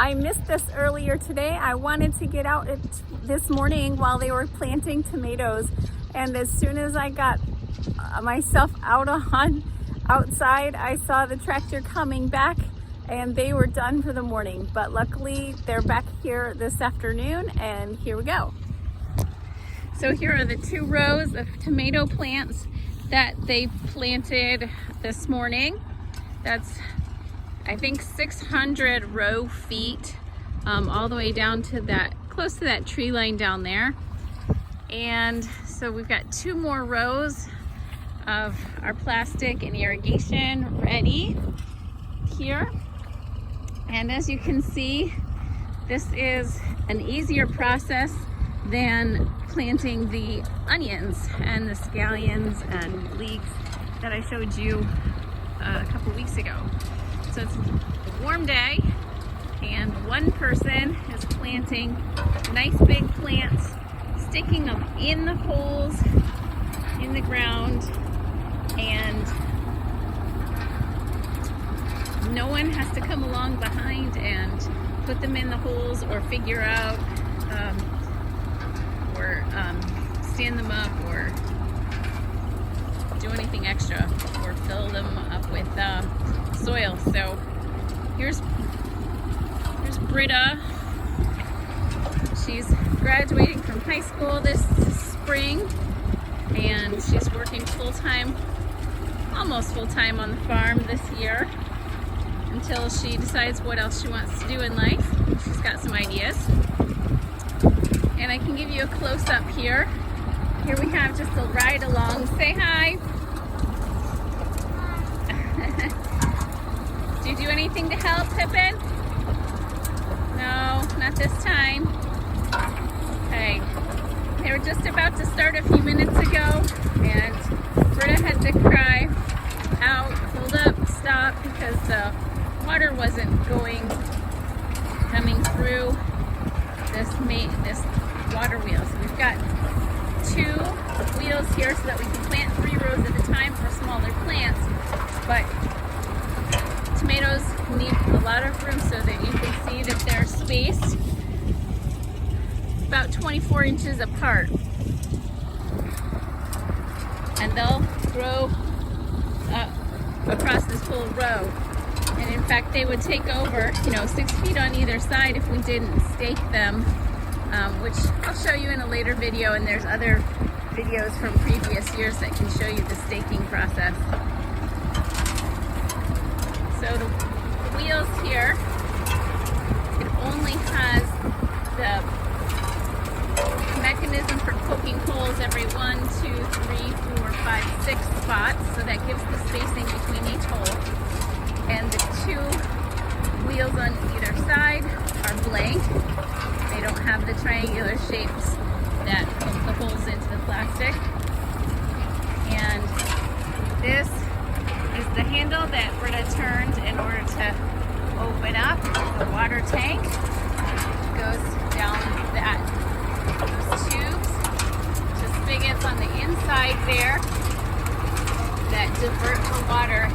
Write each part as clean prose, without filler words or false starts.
I missed this earlier today. I wanted to get out this morning while they were planting tomatoes, and as soon as I got myself outside, I saw the tractor coming back and they were done for the morning. But luckily they're back here this afternoon, and here we go. So here are the 2 rows of tomato plants that they planted this morning. That's, I think, 600 row feet, all the way down to that, close to that tree line down there. And so we've got 2 more rows of our plastic and irrigation ready here. And as you can see, this is an easier process than planting the onions and the scallions and leeks that I showed you a couple weeks ago. So it's a warm day, and one person is planting nice big plants, sticking them in the holes in the ground, and no one has to come along behind and put them in the holes or figure out or stand them up or do anything extra or fill them up with soil. So here's Britta. She's graduating from high school this spring, and she's working full-time, almost full-time on the farm this year until she decides what else she wants to do in life. She's got some ideas. And I can give you a close-up here. Here we have just a ride along. Say hi. Do you do anything to help, Pippin? No, not this time. Okay. They were just about to start a few minutes ago, and Britta had to cry out, hold up, stop, because the water wasn't coming through this water wheel. So we've got 2 wheels here so that we can plant 3 rows at a time for smaller plants. But tomatoes need a lot of room so that you can see that they're spaced about 24 inches apart. And they'll grow across this whole row. And in fact, they would take over, 6 feet on either side if we didn't stake them, which I'll show you in a later video, and there's other videos from previous years that can show you the staking process. So the wheels here, it only has the mechanism for poking holes every 1, 2, 3, 4, 5, 6 spots, so that gives the spacing between each hole. And the 2 wheels on either side are blank. They don't have the triangular shapes that poke the holes into the plastic. And this is the handle that Britta turned in order to open up the water tank. It goes down those tubes to spigots on the inside there that divert the water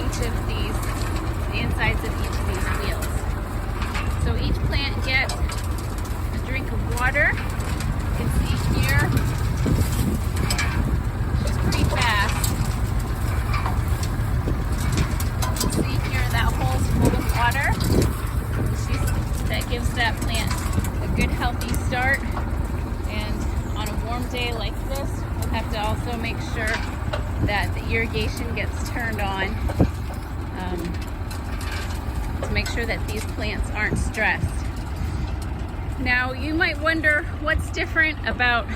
into the insides of each of these wheels. So each plant gets a drink of water. You can see here, she's pretty fast. You can see here that hole's full of water. That gives that plant a good healthy start. And on a warm day like this, we'll have to also make sure that the irrigation gets turned on to make sure that these plants aren't stressed. Now, you might wonder what's different about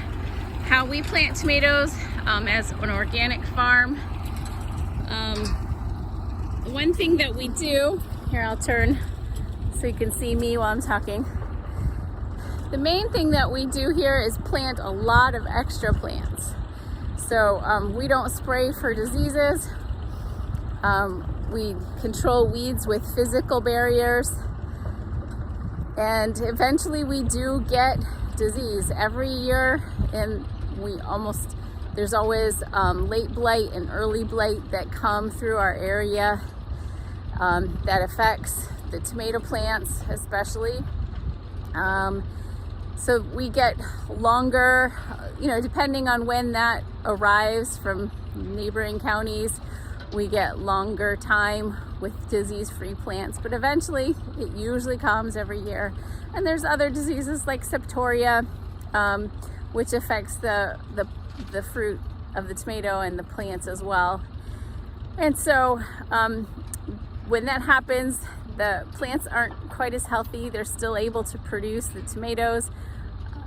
how we plant tomatoes as an organic farm. One thing that we do, here I'll turn so you can see me while I'm talking. The main thing that we do here is plant a lot of extra plants. So we don't spray for diseases. We control weeds with physical barriers. And eventually we do get disease every year, and there's always late blight and early blight that come through our area that affects the tomato plants especially. So we get longer, depending on when that arrives from neighboring counties, we get longer time with disease-free plants, but eventually it usually comes every year. And there's other diseases like septoria, which affects the fruit of the tomato and the plants as well. And so when that happens, the plants aren't quite as healthy. They're still able to produce the tomatoes,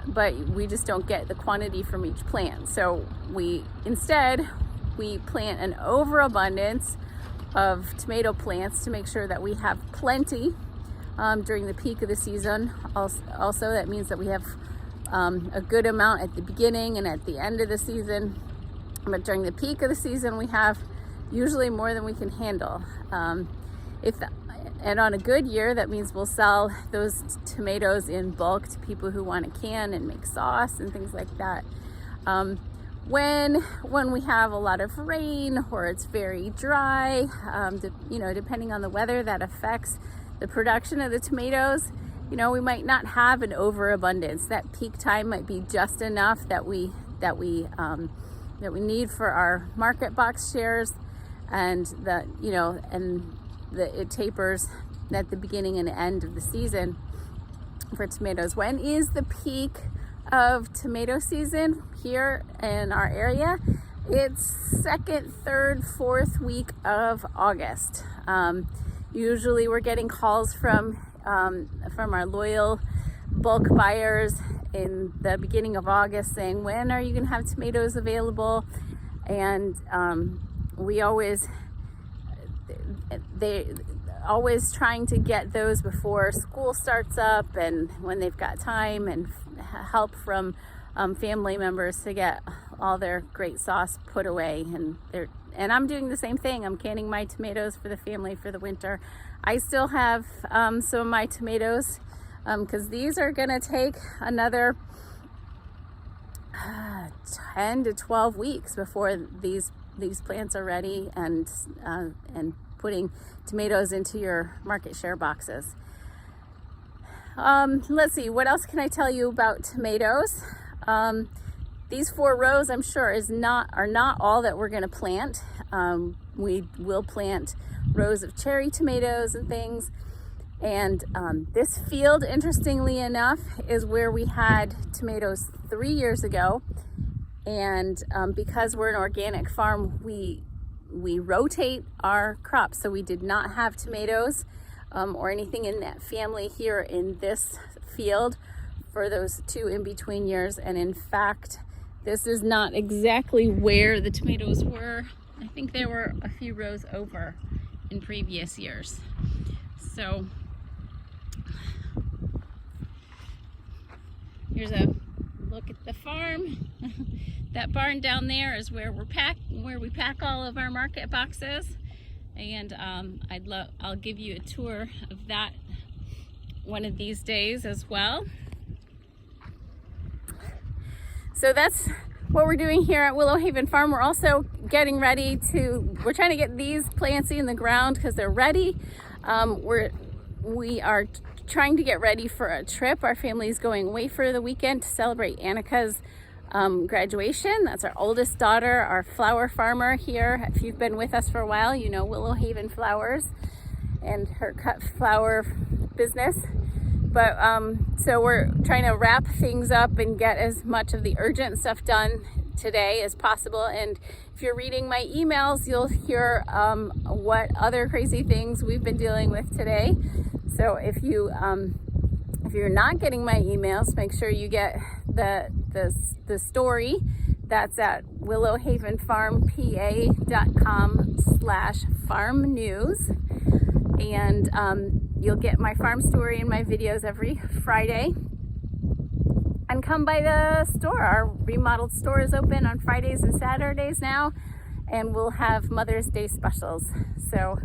but we just don't get the quantity from each plant. So we plant an overabundance of tomato plants to make sure that we have plenty during the peak of the season. Also, that means that we have a good amount at the beginning and at the end of the season. But during the peak of the season, we have usually more than we can handle. And on a good year, that means we'll sell those tomatoes in bulk to people who want to can and make sauce and things like that. When we have a lot of rain or it's very dry, depending on the weather, that affects the production of the tomatoes. We might not have an overabundance. That peak time might be just enough that we need for our market box shares, and it tapers at the beginning and end of the season for tomatoes. When is the peak of tomato season here in our area? It's second, third, fourth week of August. Usually we're getting calls from our loyal bulk buyers in the beginning of August saying, when are you going to have tomatoes available? And they're always trying to get those before school starts up and when they've got time, and help from family members to get all their great sauce put away. And I'm doing the same thing. I'm canning my tomatoes for the family for the winter. I still have some of my tomatoes because these are gonna take another 10 to 12 weeks before these plants are ready and putting tomatoes into your market share boxes. Let's see, what else can I tell you about tomatoes? These 4 rows, I'm sure, are not all that we're going to plant. We will plant rows of cherry tomatoes and things. And this field, interestingly enough, is where we had tomatoes 3 years ago. And because we're an organic farm, we rotate our crops. So we did not have tomatoes or anything in that family here in this field for those 2 in-between years. And in fact, this is not exactly where the tomatoes were. I think they were a few rows over in previous years. So here's a look at the farm. That barn down there is where we pack all of our market boxes, and I'll give you a tour of that one of these days as well. So that's what we're doing here at Willow Haven Farm. We're also getting ready we're trying to get these plants in the ground because they're ready. We are trying to get ready for a trip. Our family is going away for the weekend to celebrate Annika's graduation. That's our oldest daughter, our flower farmer here. If you've been with us for a while, you know Willow Haven Flowers and her cut flower business. But so we're trying to wrap things up and get as much of the urgent stuff done today as possible. And if you're reading my emails, you'll hear what other crazy things we've been dealing with today. So if you're not getting my emails, make sure you get the story. That's at willowhavenfarmpa.com/farm news. And you'll get my farm story and my videos every Friday. And come by the store. Our remodeled store is open on Fridays and Saturdays now, and we'll have Mother's Day specials. So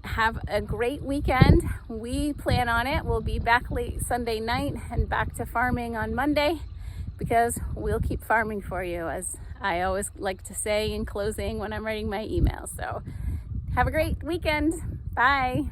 have a great weekend. We plan on it. We'll be back late Sunday night and back to farming on Monday, because we'll keep farming for you, as I always like to say in closing when I'm writing my emails. So have a great weekend. Bye.